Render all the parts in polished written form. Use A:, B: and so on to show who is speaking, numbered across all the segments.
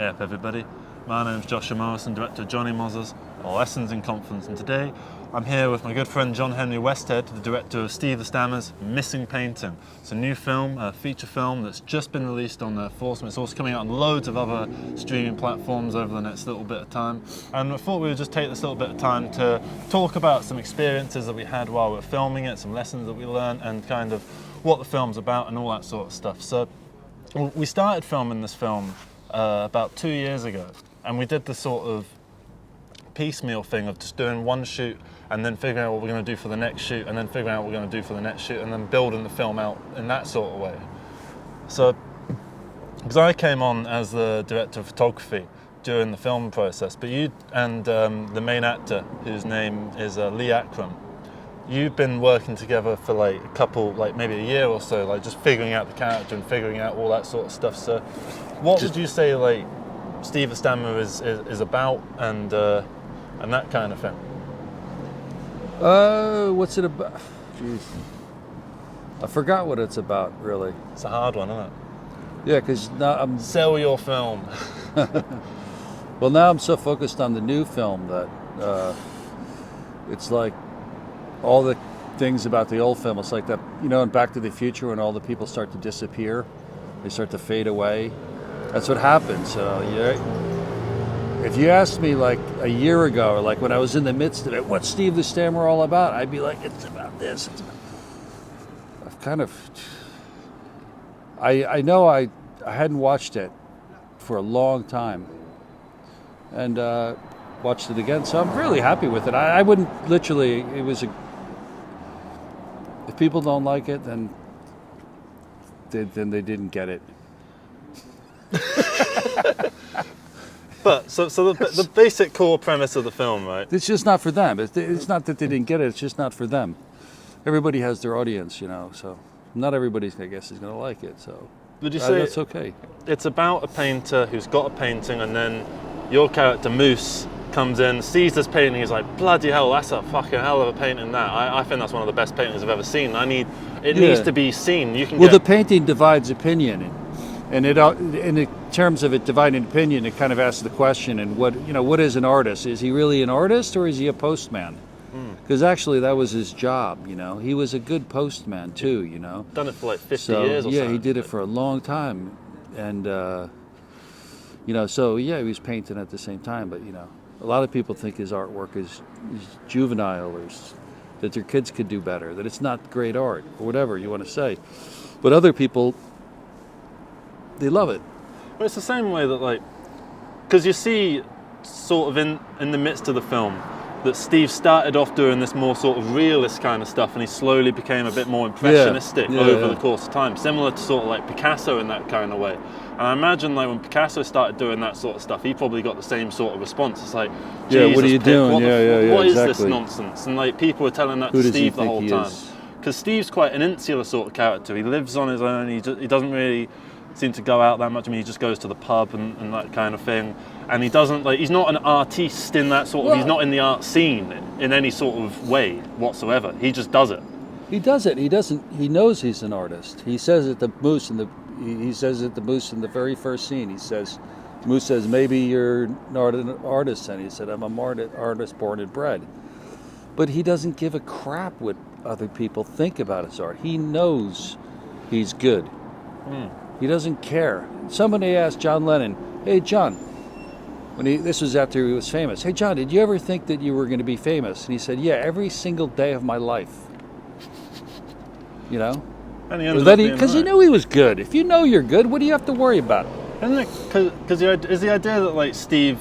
A: Hey up everybody, my name's Joshua Morrison, director of Johnny Moz's Lessons in Confidence, and today I'm here with my good friend John-Henry Westhead, the director of Steve the Stammer's Missing Painting. It's a new film, a feature film that's just been released on Foursome. It's also coming out on loads of other streaming platforms over the next little bit of time. And I thought we would just take this little bit of time to talk about some experiences that we had while we were filming it, some lessons that we learned, and kind of what the film's about and all that sort of stuff. So we started filming this film about 2 years ago, and we did the sort of piecemeal thing of just doing one shoot and then figuring out what we're going to do for the next shoot and then figuring out what we're going to do for the next shoot and then building the film out in that sort of way. So, because I came on as the director of photography during the film process, but you and the main actor, whose name is Lee Akram, you've been working together for like a couple, like maybe a year or so, like just figuring out the character and figuring out all that sort of stuff. So what would you say like Steve the Stammer is about and that kind of thing?
B: What's it about? Jeez. I forgot what it's about, really.
A: It's a hard one, isn't it?
B: Yeah, because now I'm...
A: Sell your film.
B: Well, now I'm so focused on the new film that it's like all the things about the old film. It's like that, you know, in Back to the Future when all the people start to disappear. They start to fade away. That's what happens. If you asked me like a year ago, or like when I was in the midst of it, what's Steve the Stammer all about? I'd be like, it's about this. I've kind of... I know I hadn't watched it for a long time. And watched it again, so I'm really happy with it. I wouldn't literally, it was a... If people don't like it, then they didn't get it.
A: But so the basic core premise of the film, right?
B: It's just not for them. It's not that they didn't get it. It's just not for them. Everybody has their audience, you know. So not everybody, I guess, is going to like it. So
A: would you say
B: that's okay?
A: It's about a painter who's got a painting, and then your character Moose comes in, sees this painting, he's like, bloody hell, that's a fucking hell of a painting. That I think that's one of the best paintings I've ever seen. It needs to be seen. You can.
B: Well, the painting divides opinion. And in terms of it dividing opinion, it kind of asks the question: and what is an artist? Is he really an artist, or is he a postman? Because actually, that was his job. You know, he was a good postman too. You know,
A: done it for like 50 years. Or
B: yeah,
A: something.
B: He did it for a long time, and he was painting at the same time. But a lot of people think his artwork is juvenile, or that their kids could do better, that it's not great art, or whatever you want to say. But other people, they love it.
A: Well, it's the same way that, like, because you see sort of in the midst of the film that Steve started off doing this more sort of realist kind of stuff, and he slowly became a bit more impressionistic over the course of time, similar to sort of like Picasso in that kind of way. And I imagine like when Picasso started doing that sort of stuff, he probably got the same sort of response. It's like, Jesus,
B: what are you doing?
A: What is
B: exactly.
A: this nonsense? And like people were telling that to Steve the whole time. Because Steve's quite an insular sort of character. He lives on his own. He doesn't really seem to go out that much. I mean, he just goes to the pub and that kind of thing. And he doesn't he's not an artiste in that sort of. He's not in the art scene in any sort of way whatsoever. He just does it.
B: He does it. He doesn't. He knows he's an artist. He says at the Moose He says at the Moose in the very first scene. Moose says, maybe you're not an artist, and he said, I'm an artist born and bred. But he doesn't give a crap what other people think about his art. He knows he's good. He doesn't care. Somebody asked John Lennon, hey John, this was after he was famous, hey John, did you ever think that you were going to be famous? And he said, yeah, every single day of my life. You know? Because he knew he was good. If you know you're good, what do you have to worry about?
A: Isn't it? Because is the idea that like Steve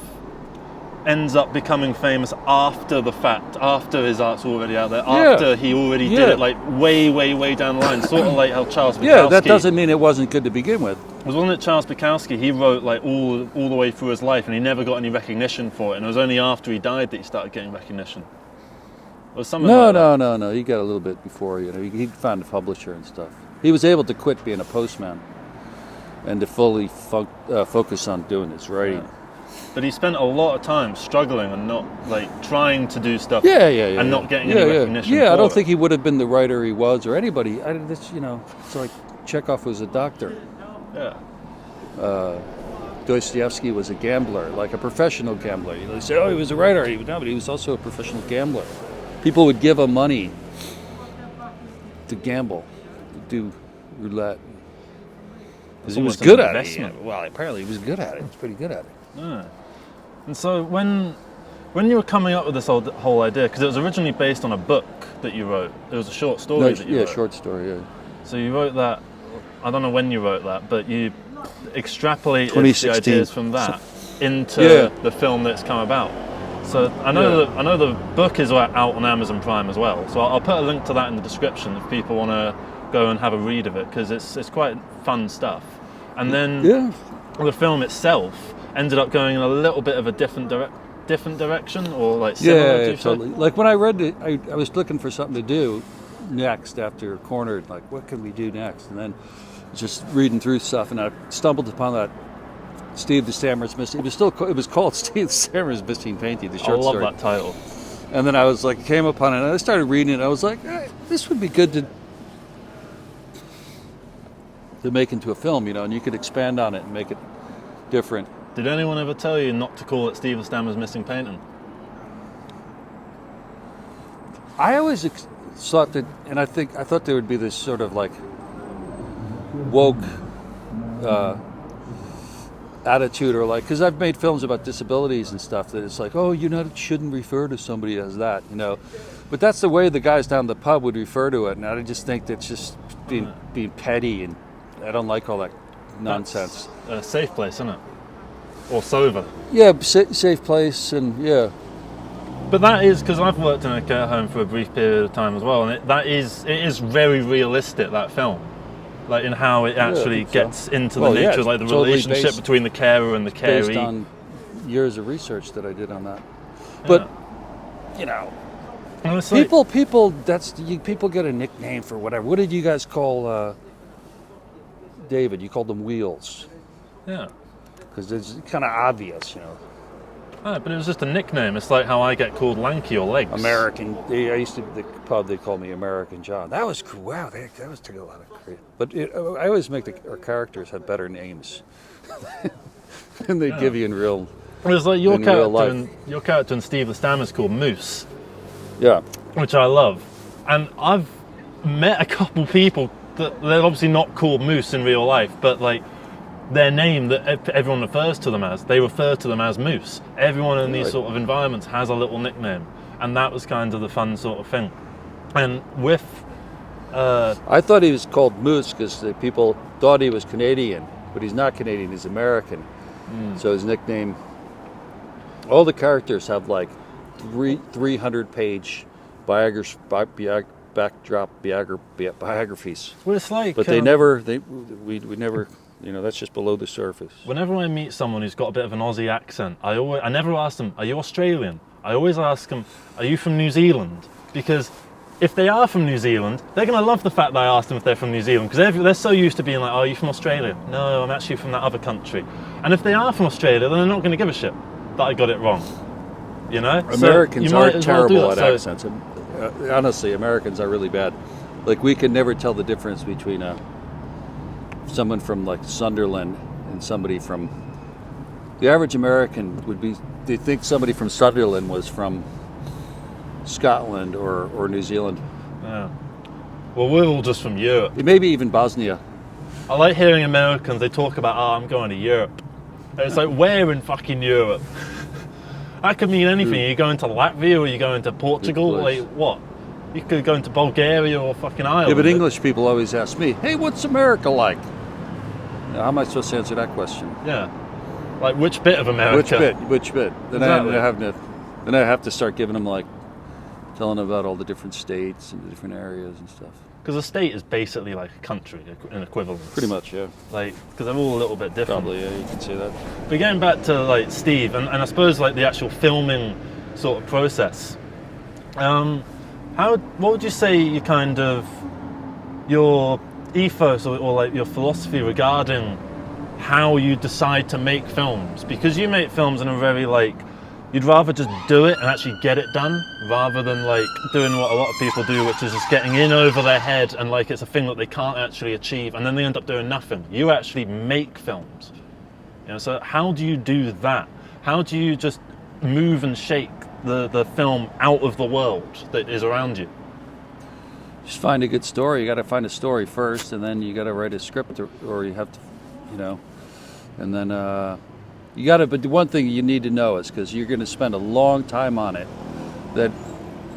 A: ends up becoming famous after the fact, after his art's already out there, after he already did it, like way, way, way down the line, sort of like how Charles Bukowski.
B: Yeah, that doesn't mean it wasn't good to begin with.
A: Wasn't it Charles Bukowski? He wrote like all the way through his life, and he never got any recognition for it. And it was only after he died that he started getting recognition. Or something. No.
B: He got a little bit before. He found a publisher and stuff. He was able to quit being a postman and to fully focus on doing his writing.
A: Yeah. But he spent a lot of time struggling and not like trying to do stuff.
B: And
A: not getting any recognition.
B: I don't think he would have been the writer he was or anybody. It's like Chekhov was a doctor.
A: Yeah.
B: Dostoevsky was a gambler, like a professional gambler. You know, they say, oh, he was a writer. No, but he was also a professional gambler. People would give him money to gamble, to do roulette. Because he was good at it. Yeah. Well, apparently he was good at it. He was pretty good at it.
A: Yeah. And so when you were coming up with this whole idea, because it was originally based on a book that you wrote, it was a short story that you wrote.
B: Yeah, short story, yeah.
A: So you wrote that, I don't know when you wrote that, but you extrapolated the
B: 2016.
A: ideas from that into the film that's come about. So I know the book is out on Amazon Prime as well. So I'll put a link to that in the description if people want to go and have a read of it, because it's quite fun stuff. And then the film itself ended up going in a little bit of a different direction, or like similar.
B: Yeah, totally. Like when I read it, I was looking for something to do next after Cornered. Like, what can we do next? And then just reading through stuff, and I stumbled upon that Steve the Stammer's Missing. It was called Steve the Stammer's Missing Painting, the short story.
A: I love that title.
B: And then I was like, came upon it, and I started reading it. And I was like, this would be good to make into a film, you know, and you could expand on it and make it different.
A: Did anyone ever tell you not to call it Steve the Stammer's Missing Painting?
B: I always thought that, and I thought there would be this sort of like woke attitude, or like, because I've made films about disabilities and stuff, that it's like, oh, shouldn't refer to somebody as that, you know. But that's the way the guys down the pub would refer to it, and I just think that's just being petty, and I don't like all that nonsense.
A: That's a safe place, isn't it? Or sober.
B: Yeah, safe place, and yeah.
A: But that is, because I've worked in a care home for a brief period of time as well, and it is very realistic, that film. Like in how it actually gets into the nature, like the totally relationship between the carer and the caree.
B: Based on years of research that I did on that. But, you know, people get a nickname for whatever. What did you guys call David? You called them Wheels.
A: Yeah.
B: Because it's kind of obvious, you know.
A: But it was just a nickname. It's like how I get called Lanky or Legs.
B: American. I used to, the pub, they called me American John. That was cool. Wow, that was taking a lot of credit. But I always make our characters have better names than they give you in real.
A: It was like your character in Steve the Stammer's called Moose.
B: Yeah.
A: Which I love. And I've met a couple people that they're obviously not called Moose in real life, but like their name that everyone refers to them as, they refer to them as Moose. Everyone in these sort of environments has a little nickname, and that was kind of the fun sort of thing. And with
B: I thought he was called Moose because the people thought he was Canadian, but he's not Canadian, he's American. So his nickname, all the characters have like 300-page biographies.
A: Well, it's like,
B: but we never. You know, that's just below the surface.
A: Whenever I meet someone who's got a bit of an Aussie accent, I never ask them, are you Australian? I always ask them, are you from New Zealand? Because if they are from New Zealand, they're going to love the fact that I asked them if they're from New Zealand, because they're so used to being like, oh, are you from Australia? No, I'm actually from that other country. And if they are from Australia, then they're not going to give a shit that I got it wrong. You know?
B: Americans are terrible at accents. Honestly, Americans are really bad. Like, we can never tell the difference between someone from like Sunderland and somebody from, the average American they think somebody from Sunderland was from Scotland or New Zealand.
A: Yeah. Well, we're all just from Europe.
B: Maybe even Bosnia.
A: I like hearing Americans, they talk about, oh, I'm going to Europe. And it's like, where in fucking Europe? That could mean anything. You're going to Latvia or you're going to Portugal? Like, what? You could go into Bulgaria or fucking Ireland.
B: Yeah, but English people always ask me, hey, what's America like? How am I supposed to answer that question?
A: Yeah. Like, which bit of America?
B: Which bit? Then exactly. I have to start giving them, like, telling them about all the different states and the different areas and stuff.
A: Because a state is basically like a country, an equivalent.
B: Pretty much, yeah.
A: Like, because they're all a little bit different.
B: Probably, yeah, you can say that.
A: But getting back to, like, Steve, and I suppose, like, the actual filming sort of process, what would you say your ethos or like your philosophy regarding how you decide to make films? Because you make films in a very, like, you'd rather just do it and actually get it done rather than like doing what a lot of people do, which is just getting in over their head and like it's a thing that they can't actually achieve and then they end up doing nothing. You actually make films, You know, so how do you do that? How do you just move and shake the film out of the world that is around you?
B: Just find a good story. You got to find a story first, and then you got to write a script, or you have to, you know, and then you got to. But the one thing you need to know is, because you're going to spend a long time on it, that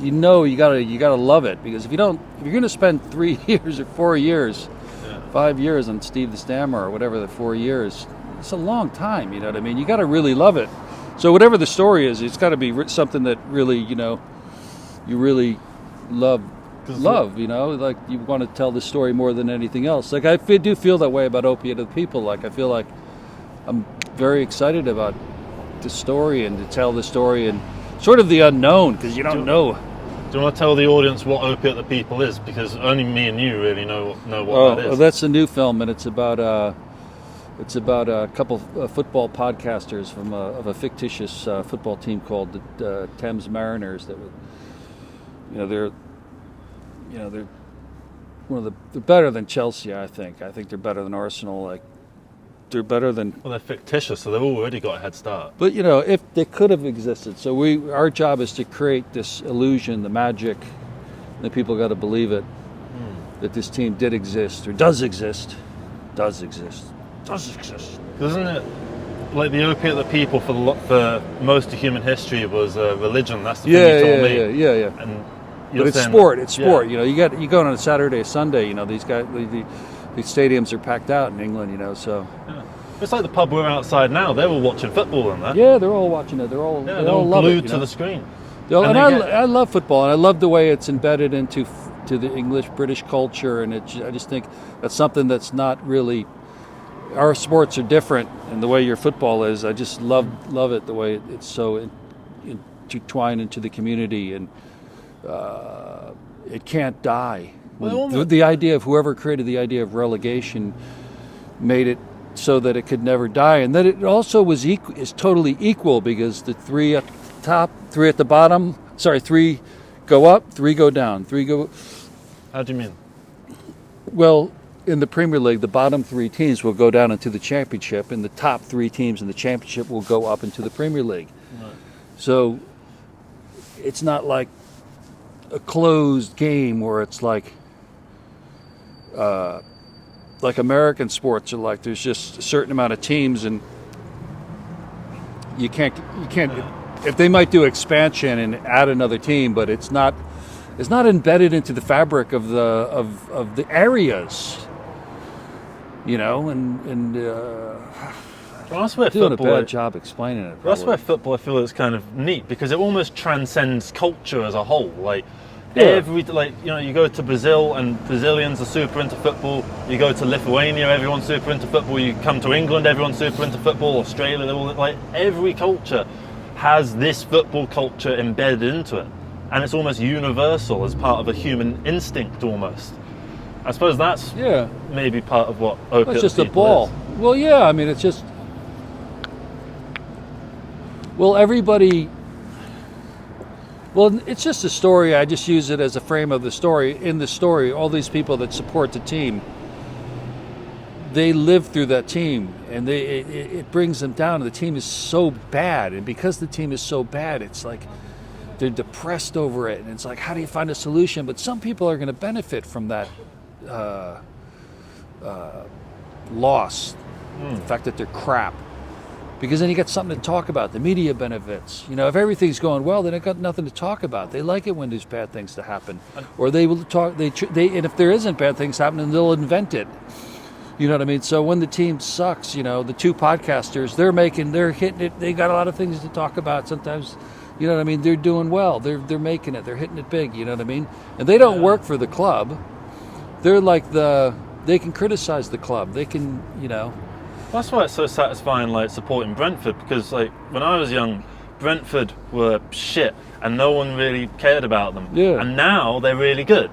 B: you gotta love it. Because if you're going to spend 3 years or 4 years, 5 years on Steve the Stammer or whatever, the 4 years, it's a long time. You know what I mean? You got to really love it. So whatever the story is, it's got to be something that really, you know, you really love, you know, like you want to tell the story more than anything else. Like I do feel that way about Opiate of the People. Like I feel like I'm very excited about the story and to tell the story and sort of the unknown, because you don't know.
A: Do you want to tell the audience what Opiate of the People is? Because only me and you really know what that is.
B: Well, that's a new film, and it's about a couple football podcasters from of a fictitious football team called the Thames Mariners. That, they're they're better than Chelsea. I think they're better than Arsenal. Like they're better than.
A: Well, they're fictitious, so they've already got a head start.
B: But you know, if they could have existed, so our job is to create this illusion, the magic, that people got to believe it, that this team did exist or does exist.
A: Isn't it like the Opiate of the People for most of human history was religion? That's the thing you told me.
B: Yeah.
A: And
B: but it's sport. It's sport. You know, you go on a Saturday, Sunday. You know, these guys, these stadiums are packed out in England. You know, so.
A: Yeah. It's like the pub we're outside now. They're all watching football in there.
B: Yeah, they're all watching it. They're all love
A: glued
B: it,
A: to the screen.
B: I love football, and I love the way it's embedded into the British culture, and I just think that's something that's not really. Our sports are different, and the way your football is, I just love it the way it's so intertwined into the community, and it can't die. The idea of whoever created the idea of relegation made it so that it could never die, and that it also is totally equal, because the three at the top, three at the bottom. Sorry, three go up, three go down, three go.
A: How do you mean?
B: Well, in the Premier League, the bottom three teams will go down into the Championship, and the top three teams in the Championship will go up into the Premier League. Right. So it's not like a closed game where it's like American sports are like there's just a certain amount of teams, and you can't. If they might do expansion and add another team, but it's not embedded into the fabric of the areas. You know, and
A: that's where
B: doing
A: football,
B: a bad job explaining it.
A: That's where football, I feel, is kind of neat, because it almost transcends culture as a whole. Like you go to Brazil, and Brazilians are super into football. You go to Lithuania, everyone's super into football. You come to England, everyone's super into football. Australia, they're all like, every culture has this football culture embedded into it, and it's almost universal as part of a human instinct almost. I suppose that's maybe part of what Opiate.
B: It's just
A: a
B: ball.
A: Is.
B: Well, yeah. I mean, it's just. Well, everybody. Well, it's just a story. I just use it as a frame of the story. In the story, all these people that support the team, they live through that team, and it brings them down. And the team is so bad, and because the team is so bad, it's like they're depressed over it, and it's like, how do you find a solution? But some people are going to benefit from that. Loss, the fact that they're crap, because then you got something to talk about. The media benefits. You know, if everything's going well, then they got nothing to talk about. They like it when there's bad things to happen, or they will talk. And if there isn't bad things happening, they'll invent it. You know what I mean? So when the team sucks, you know, the two podcasters, they're hitting it. They got a lot of things to talk about. Sometimes, you know what I mean? They're doing well. They're making it. They're hitting it big. You know what I mean? And they don't work for the club. They're like they can criticize the club. They can, you know.
A: That's why it's so satisfying, like, supporting Brentford, because, like, when I was young, Brentford were shit, and no one really cared about them.
B: Yeah.
A: And now they're really good.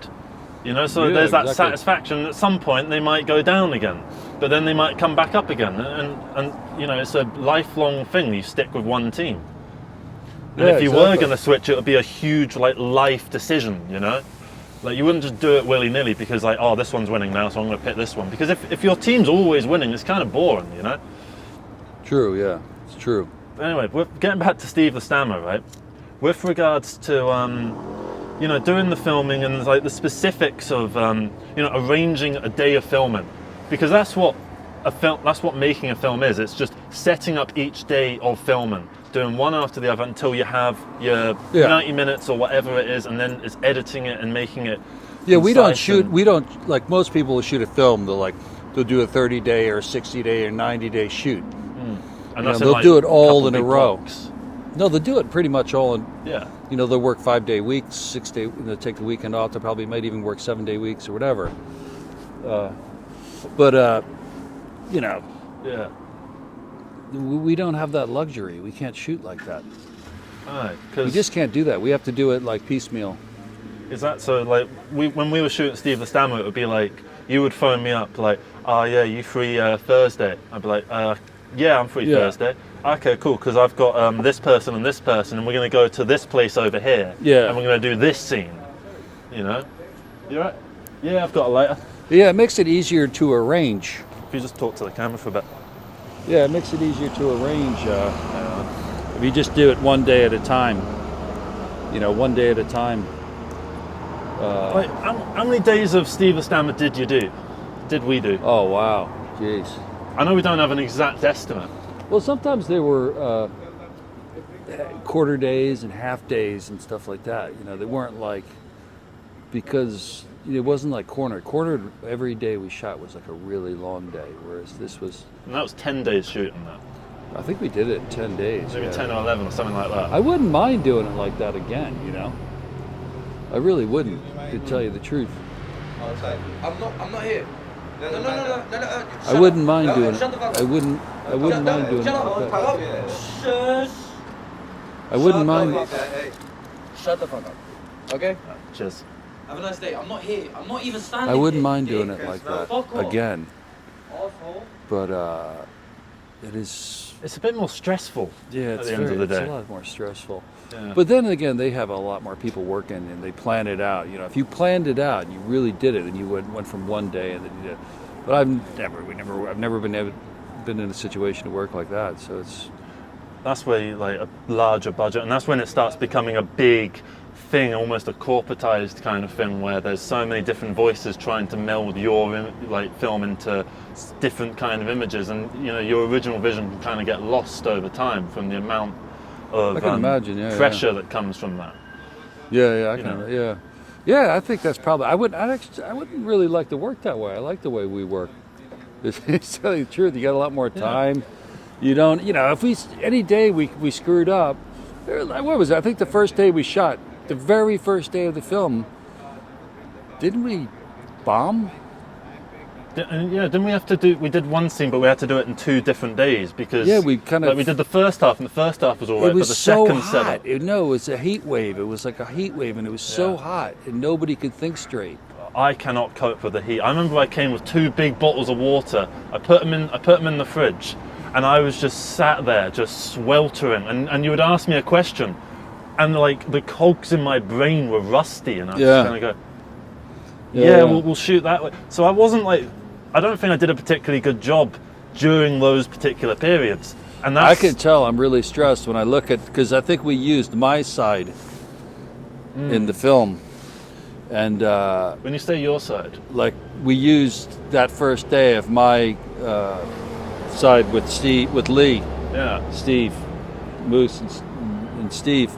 A: You know, so there's that satisfaction. At some point, they might go down again, but then they might come back up again. And you know, it's a lifelong thing. You stick with one team. And if you were going to switch, it would be a huge, like, life decision, you know? Like, you wouldn't just do it willy-nilly because, like, oh, this one's winning now, so I'm going to pick this one. Because if your team's always winning, it's kind of boring, you know?
B: True, yeah, it's true.
A: Anyway, we're getting back to Steve the Stammer, right? With regards to, you know, doing the filming and like the specifics of, you know, arranging a day of filming, because that's what making a film is. It's just setting up each day of filming, doing one after the other until you have your 90 minutes or whatever it is, and then it's editing it and making it.
B: Yeah, we don't like most people who shoot a film. They'll do a 30-day or a 60-day or 90-day shoot.
A: And
B: they'll do it all in a row.
A: Blocks.
B: No, they'll do it pretty much all in.
A: Yeah.
B: You know, they'll work 5-day weeks, 6-day. They'll take the weekend off. They probably might even work 7-day weeks or whatever. You know.
A: Yeah.
B: We don't have that luxury. We can't shoot like that.
A: Right.
B: We just can't do that. We have to do it like piecemeal.
A: Is that so? Like, when we were shooting Steve the Stammer, it would be like you would phone me up like, "Oh yeah, you free Thursday?" I'd be like, "Yeah, I'm free Thursday." Okay, cool. Because I've got this person, and we're going to go to this place over here.
B: Yeah.
A: And we're going to do this scene. You know. You right? Yeah, I've got a lighter.
B: Yeah, it makes it easier to arrange.
A: If you just talk to the camera for a bit.
B: Yeah, it makes it easier to arrange. If you just do it one day at a time. You know, one day at a time.
A: Like, how many days of Steve the Stammer did we do?
B: Oh, wow. Jeez.
A: I know we don't have an exact estimate.
B: Well, sometimes they were quarter days and half days and stuff like that. You know, they weren't like, because it wasn't like cornered. Cornered every day we shot was like a really long day, whereas this was...
A: And that was 10 days shooting that.
B: I think we did it in 10 days.
A: Maybe 10 or 11 or something like that.
B: I wouldn't mind doing it like that again, you know? I really wouldn't, to tell you the truth.
C: I'm not here. No.
B: I wouldn't mind doing it. I wouldn't mind doing it like that.
C: Shush.
B: I wouldn't mind.
C: Shut the fuck up. Okay?
A: Cheers.
C: Have a nice day. I'm not here. I'm not even standing
B: I wouldn't
C: here.
B: mind doing it like that
C: Fuck off.
B: again.
C: Asshole.
B: But it is.
A: It's a bit more stressful.
B: Yeah,
A: at
B: it's
A: the end of the
B: it's
A: day.
B: a lot more stressful.
A: Yeah.
B: But then again, they have a lot more people working, and they plan it out. You know, if you planned it out and you really did it, and you went from one day and then you did. But I've never been in a situation to work like that. So
A: that's where you, like, a larger budget, and that's when it starts becoming a big thing, almost a corporatized kind of thing, where there's so many different voices trying to meld your film into different kind of images, and you know your original vision can kind of get lost over time from the amount of
B: I can imagine,
A: pressure that comes from that.
B: Yeah, I think that's probably. I wouldn't really like to work that way. I like the way we work. To tell you the truth, you got a lot more time. You don't, if any day we screwed up. What was it? I think the first day we shot, the very first day of the film, didn't we bomb?
A: Didn't we have to do? We did one scene, but we had to do it in 2 different days because
B: we kind of
A: we did the first half, and the first half was all right.
B: It was
A: but the
B: so
A: second
B: hot.
A: setup,
B: It was a heat wave. It was like a heat wave, and it was so hot, and nobody could think straight.
A: I cannot cope with the heat. I remember I came with 2 big bottles of water. I put them in the fridge, and I was just sat there, just sweltering. And you would ask me a question, and like the cogs in my brain were rusty, and I was just going to go, we'll shoot that way. So I wasn't like. I don't think I did a particularly good job during those particular periods. And
B: I can tell I'm really stressed when I look at, because I think we used my side in the film. And
A: when you say your side,
B: like we used that first day of my side with Lee, Steve, Moose, and Steve.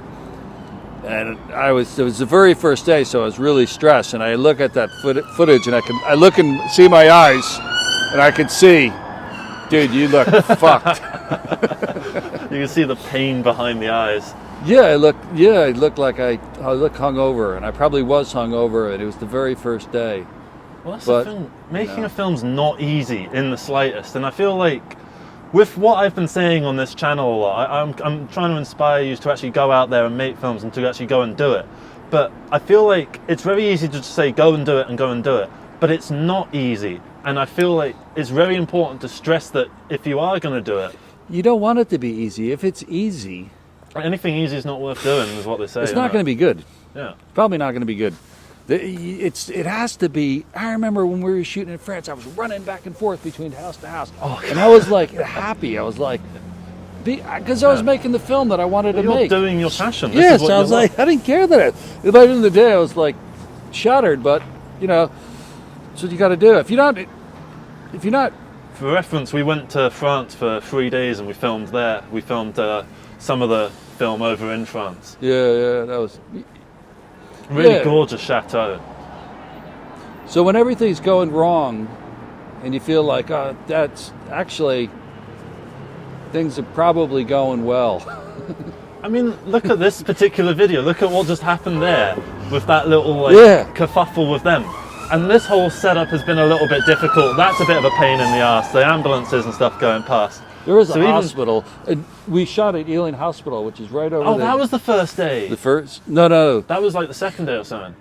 B: And it was the very first day, so I was really stressed. And I look at that footage, and I look and see my eyes, and I can see, dude, you look fucked.
A: You can see the pain behind the eyes.
B: Yeah, it looked like I look hungover, and I probably was hungover, and it was the very first day.
A: Well, that's the thing. Making a film's not easy in the slightest, and I feel like with what I've been saying on this channel a lot, I'm trying to inspire you to actually go out there and make films and to actually go and do it. But I feel like it's very easy to just say go and do it and go and do it, but it's not easy. And I feel like it's very important to stress that if you are going to do it,
B: you don't want it to be easy. If it's easy,
A: anything easy is not worth doing, is what they say.
B: It's not going to be good.
A: Yeah.
B: Probably not going to be good. It has to be. I remember when we were shooting in France, I was running back and forth between house to house, and I was like happy. I was like, because I was making the film that I wanted to make.
A: You're doing your passion.
B: Yes, I was like, I didn't care that. By the end of the day, I was like shattered. But that's what you got to do. If you're not.
A: For reference, we went to France for 3 days and we filmed there. We filmed some of the film over in France.
B: Yeah, that was
A: really gorgeous chateau.
B: So when everything's going wrong, and you feel like, oh, that's actually things are probably going well.
A: I mean, look at this particular video. Look at what just happened there with that little kerfuffle with them. And this whole setup has been a little bit difficult. That's a bit of a pain in the arse. The ambulances and stuff going past.
B: There is a hospital. We shot at Ealing Hospital, which is right over there.
A: Oh, that was the first day?
B: The first? No.
A: That was like the second day or something?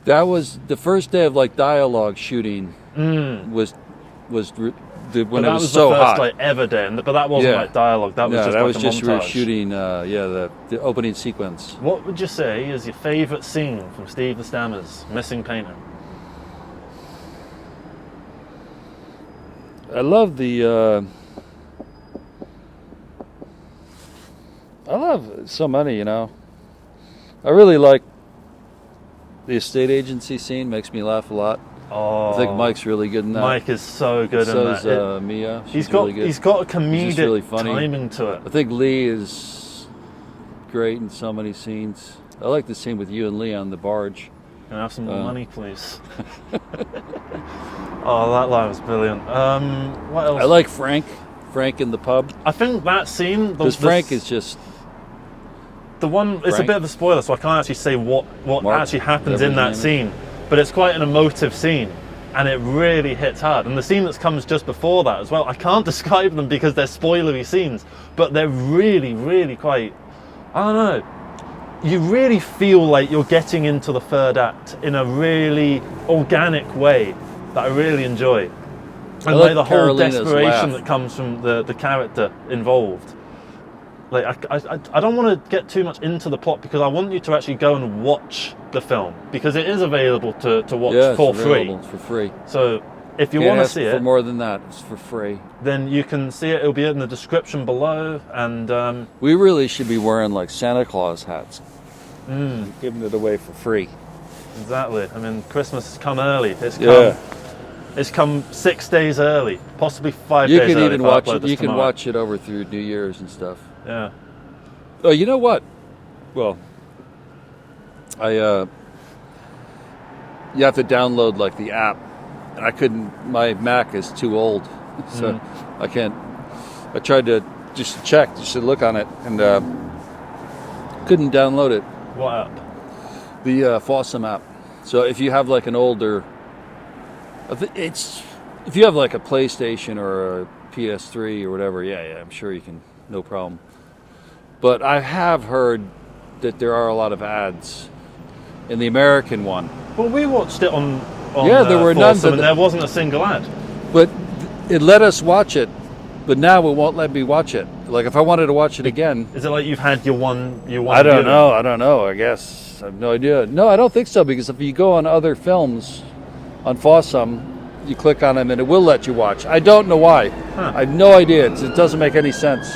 B: That was the first day of like dialogue shooting. Was when it was so hot.
A: That was the first like ever day, but that wasn't like dialogue. That was just
B: we were shooting. The opening sequence.
A: What would you say is your favourite scene from Steve the Stammer's Missing Painting?
B: I love I love so many, I really like the estate agency scene. Makes me laugh a lot.
A: Oh,
B: I think Mike's really good in that.
A: Mike is so good in that.
B: So is Mia.
A: He's got a comedic
B: really funny.
A: timing to it.
B: I think Lee is great in so many scenes. I like the scene with you and Lee on the barge.
A: Can I have some more money, please? Oh, that line was brilliant. What else?
B: I like Frank in the pub.
A: I think that scene...
B: Because Frank is just...
A: The one... It's a bit of a spoiler, so I can't actually say what actually happens in that scene. But it's quite an emotive scene. And it really hits hard. And the scene that comes just before that as well, I can't describe them because they're spoilery scenes. But they're really, really quite... I don't know. You really feel like you're getting into the third act in a really organic way that I really enjoy. And like the whole desperation that comes from the character involved. Like I don't want to get too much into the plot because I want you to actually go and watch the film because it is available to watch for free.
B: It's for free.
A: So if you want to see it,
B: for more than that, it's for free.
A: Then you can see it. It'll be in the description below. And
B: we really should be wearing like Santa Claus hats, giving it away for free.
A: Exactly. I mean, Christmas has come early. It's come 6 days early, possibly 5 days early.
B: You can even watch it. You can watch it over through New Year's and stuff.
A: Yeah.
B: Oh, you know what? Well, you have to download like the app, and I couldn't. My Mac is too old, so I can't. I tried to just check, just to look on it, and couldn't download it.
A: What app?
B: The Fossum app. So if you have like an older, if you have like a PlayStation or a PS3 or whatever, yeah, I'm sure you can, no problem. But I have heard that there are a lot of ads in the American one.
A: Well, we watched it on
B: there were none,
A: and there wasn't a single ad.
B: But it let us watch it, but now it won't let me watch it. Like if I wanted to watch it again.
A: Is it like you've had your one?
B: I don't know. I guess I have no idea. No, I don't think so because if you go on other films on Fossum, you click on them and it will let you watch. I don't know why. I have no idea. It doesn't make any sense.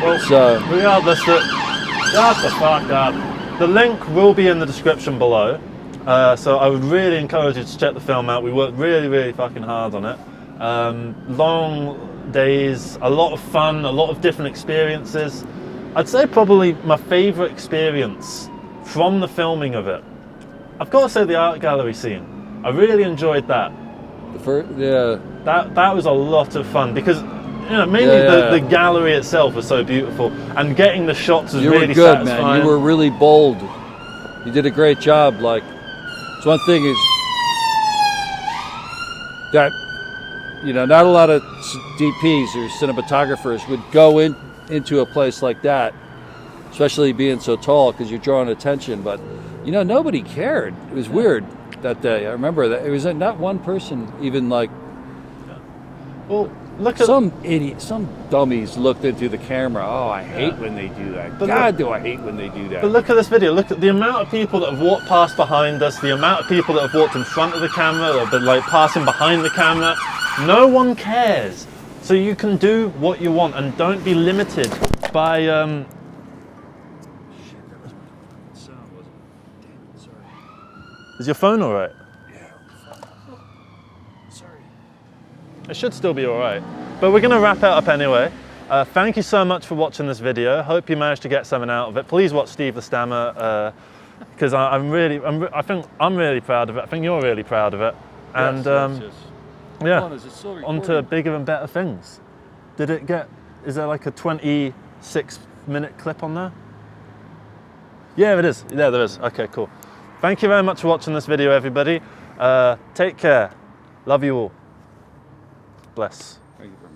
A: Well, regardless, shut the fuck up. The link will be in the description below. So I would really encourage you to check the film out. We worked really, really fucking hard on it. Long days, a lot of fun, a lot of different experiences. I'd say probably my favourite experience from the filming of it, I've got to say the art gallery scene. I really enjoyed that. That was a lot of fun because mainly the gallery itself was so beautiful and getting the shots was really satisfying. You were good, man. You were really bold. You did a great job. Like, so one thing is that not a lot of DPs or cinematographers would go into a place like that, especially being so tall because you're drawing attention. But nobody cared. It was weird that day. I remember that it was not one person even like. Well, look at
B: some idiot, some dummies looked into the camera. Oh, I hate when they do that.
A: But
B: God, do I hate when they do that.
A: But look at this video. Look at the amount of people that have walked past behind us, the amount of people that have walked in front of the camera, that have been like passing behind the camera. No one cares. So you can do what you want and don't be limited by.
B: Shit, that was my sound, wasn't it? Damn it, sorry.
A: Is your phone all right?
B: Yeah. Sorry.
A: It should still be all right. But we're going to wrap it up anyway. Thank you so much for watching this video. Hope you managed to get something out of it. Please watch Steve the Stammer because I think I'm really proud of it. I think you're really proud of it. And
B: Yes.
A: yeah,
B: Come on, is it still
A: on to
B: recording?
A: bigger and better things. Did it get? Is there like a 26-minute clip on there? Yeah, it is. Yeah, there is. Okay, cool. Thank you very much for watching this video, everybody. Take care. Love you all. Bless.
B: Thank you, bro.